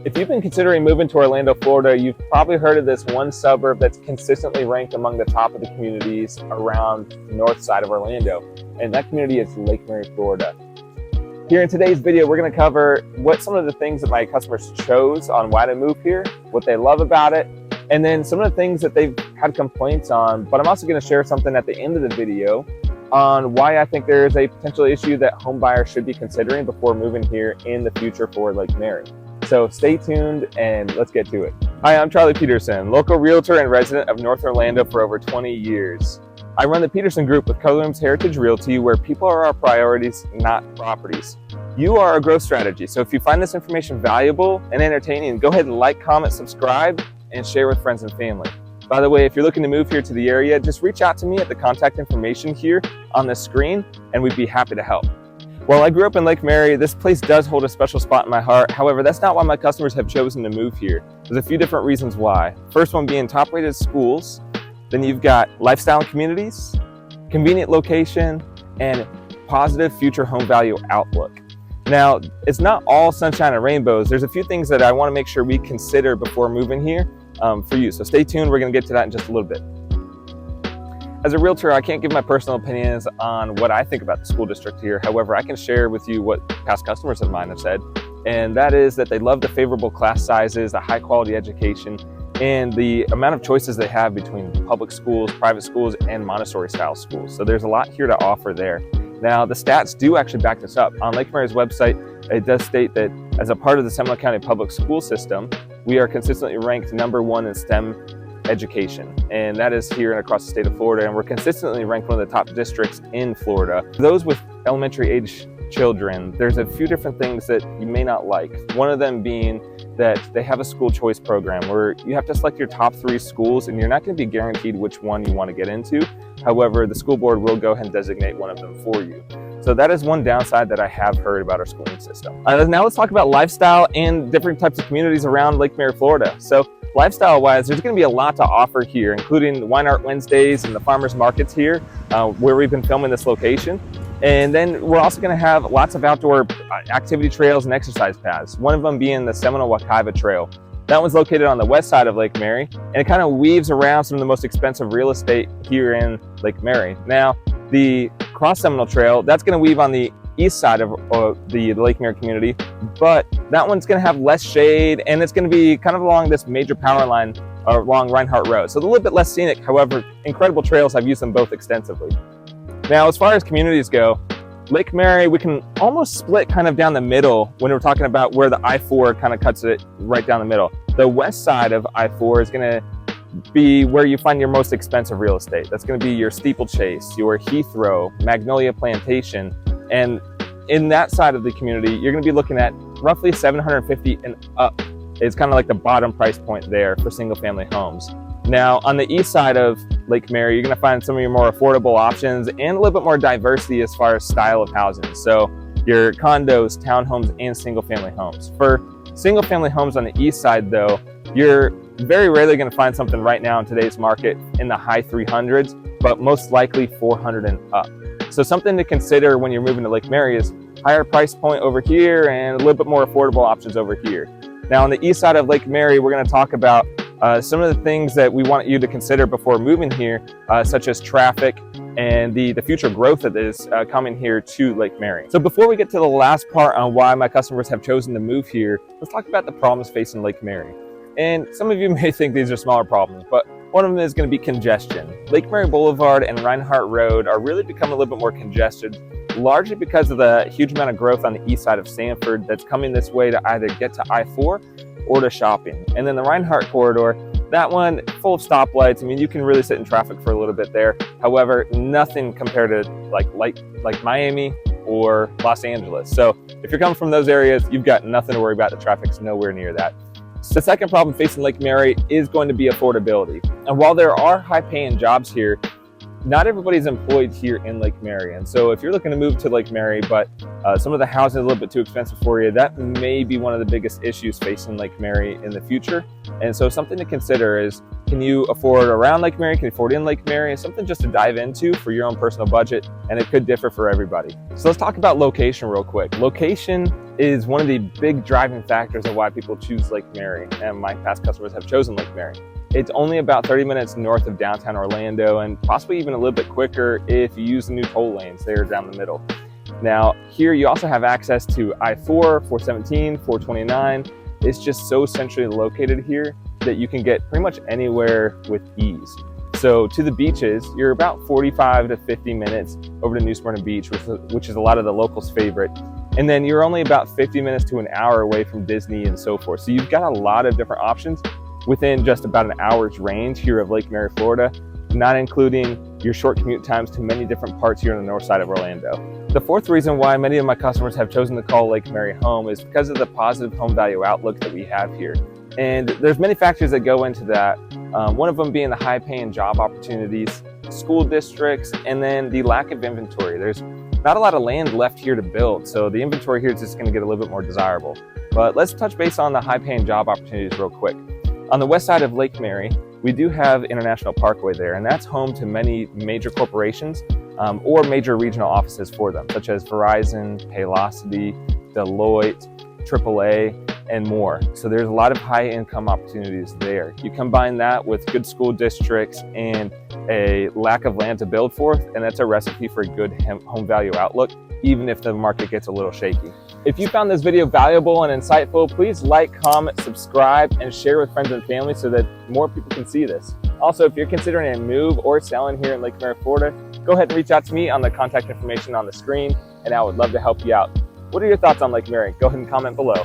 If you've been considering moving to Orlando, Florida, you've probably heard of this one suburb that's consistently ranked among the top of the communities around the north side of Orlando, and that community is Lake Mary, Florida. Here in today's video, we're going to cover what some of the things that my customers chose on why to move here, what they love about it, and then some of the things that they've had complaints on. But I'm also going to share something at the end of the video on why I think there is a potential issue that home buyers should be considering before moving here in the future for Lake Mary. So stay tuned and let's get to it. Hi, I'm Charlie Peterson, local realtor and resident of North Orlando for over 20 years. I run the Peterson Group with Keller Williams Heritage Realty, where people are our priorities, not properties. You are our growth strategy. So if you find this information valuable and entertaining, go ahead and like, comment, subscribe, and share with friends and family. By the way, if you're looking to move here to the area, just reach out to me at the contact information here on the screen, and we'd be happy to help. While I grew up in Lake Mary, this place does hold a special spot in my heart. However, that's not why my customers have chosen to move here. There's a few different reasons why. First one being top-rated schools. Then you've got lifestyle communities, convenient location, and positive future home value outlook. Now, it's not all sunshine and rainbows. There's a few things that I want to make sure we consider before moving here for you. So stay tuned. We're going to get to that in just a little bit. As a realtor, I can't give my personal opinions on what I think about the school district here. However, I can share with you what past customers of mine have said, and that is that they love the favorable class sizes, the high quality education, and the amount of choices they have between public schools, private schools, and Montessori style schools. So there's a lot here to offer there. Now, the stats do actually back this up. On Lake Mary's website, it does state that as a part of the Seminole County public school system, we are consistently ranked #1 in STEM education, and that is here and across the state of Florida, and we're consistently ranked one of the top districts in Florida. Those with elementary age children, there's a few different things that you may not like. One of them being that they have a school choice program where you have to select your top 3 schools, and you're not going to be guaranteed which one you want to get into. However, the school board will go ahead and designate one of them for you. So that is one downside that I have heard about our schooling system. Now let's talk about lifestyle and different types of communities around Lake Mary, Florida. So lifestyle-wise, there's going to be a lot to offer here, including Wine Art Wednesdays and the farmers markets here, where we've been filming this location. And then we're also going to have lots of outdoor activity trails and exercise paths, one of them being the Seminole Wakaiva Trail. That one's located on the west side of Lake Mary, and it kind of weaves around some of the most expensive real estate here in Lake Mary. Now, the Cross Seminole Trail, that's going to weave on the east side of the Lake Mary community, but that one's going to have less shade, and it's going to be kind of along this major power line along Reinhardt Road. So a little bit less scenic, however, incredible trails. I've used them both extensively. Now, as far as communities go, Lake Mary, we can almost split kind of down the middle when we're talking about where the I-4 kind of cuts it right down the middle. The west side of I-4 is going to be where you find your most expensive real estate. That's going to be your Steeplechase, your Heathrow, Magnolia Plantation, and in that side of the community, you're going to be looking at roughly $750 and up. It's kind of like the bottom price point there for single-family homes. Now, on the east side of Lake Mary, you're going to find some of your more affordable options and a little bit more diversity as far as style of housing. So your condos, townhomes, and single-family homes. For single-family homes on the east side, though, you're very rarely going to find something right now in today's market in the high 300s, but most likely 400 and up. So something to consider when you're moving to Lake Mary is higher price point over here and a little bit more affordable options over here. Now, on the east side of Lake Mary, we're going to talk about some of the things that we want you to consider before moving here, such as traffic and the future growth that is coming here to Lake Mary. So before we get to the last part on why my customers have chosen to move here, let's talk about the problems facing Lake Mary. And some of you may think these are smaller problems, but one of them is going to be congestion. Lake Mary Boulevard and Reinhardt Road are really becoming a little bit more congested, largely because of the huge amount of growth on the east side of Sanford that's coming this way to either get to I-4 or to shopping. And then the Reinhardt corridor, that one full of stoplights. I mean, you can really sit in traffic for a little bit there. However, nothing compared to like Miami or Los Angeles. So if you're coming from those areas, you've got nothing to worry about. The traffic's nowhere near that. So the second problem facing Lake Mary is going to be affordability. And while there are high-paying jobs here, not everybody's employed here in Lake Mary. And so if you're looking to move to Lake Mary, but some of the housing is a little bit too expensive for you, that may be one of the biggest issues facing Lake Mary in the future. And so something to consider is, can you afford around Lake Mary? Can you afford in Lake Mary? It's something just to dive into for your own personal budget, and it could differ for everybody. So let's talk about location real quick. Location is one of the big driving factors of why people choose Lake Mary, and my past customers have chosen Lake Mary. It's only about 30 minutes north of downtown Orlando, and possibly even a little bit quicker if you use the new toll lanes there down the middle. Now, here you also have access to I-4, 417, 429. It's just so centrally located here that you can get pretty much anywhere with ease. So to the beaches, you're about 45 to 50 minutes over to New Smyrna Beach, which is a lot of the locals' favorite. And then you're only about 50 minutes to an hour away from Disney and so forth. So you've got a lot of different options within just about an hour's range here of Lake Mary, Florida, not including your short commute times to many different parts here on the north side of Orlando. The fourth reason why many of my customers have chosen to call Lake Mary home is because of the positive home value outlook that we have here. And there's many factors that go into that. One of them being the high paying job opportunities, school districts, and then the lack of inventory. There's not a lot of land left here to build, so the inventory here is just going to get a little bit more desirable. But let's touch base on the high paying job opportunities real quick. On the west side of Lake Mary, we do have International Parkway there, and that's home to many major corporations or major regional offices for them, such as Verizon, Paylocity, Deloitte, AAA, and more. So there's a lot of high income opportunities there. You combine that with good school districts and a lack of land to build for, and that's a recipe for a good home value outlook, even if the market gets a little shaky. If you found this video valuable and insightful, please like, comment, subscribe, and share with friends and family so that more people can see this. Also, if you're considering a move or selling here in Lake Mary, Florida, go ahead and reach out to me on the contact information on the screen, and I would love to help you out. What are your thoughts on Lake Mary? Go ahead and comment below.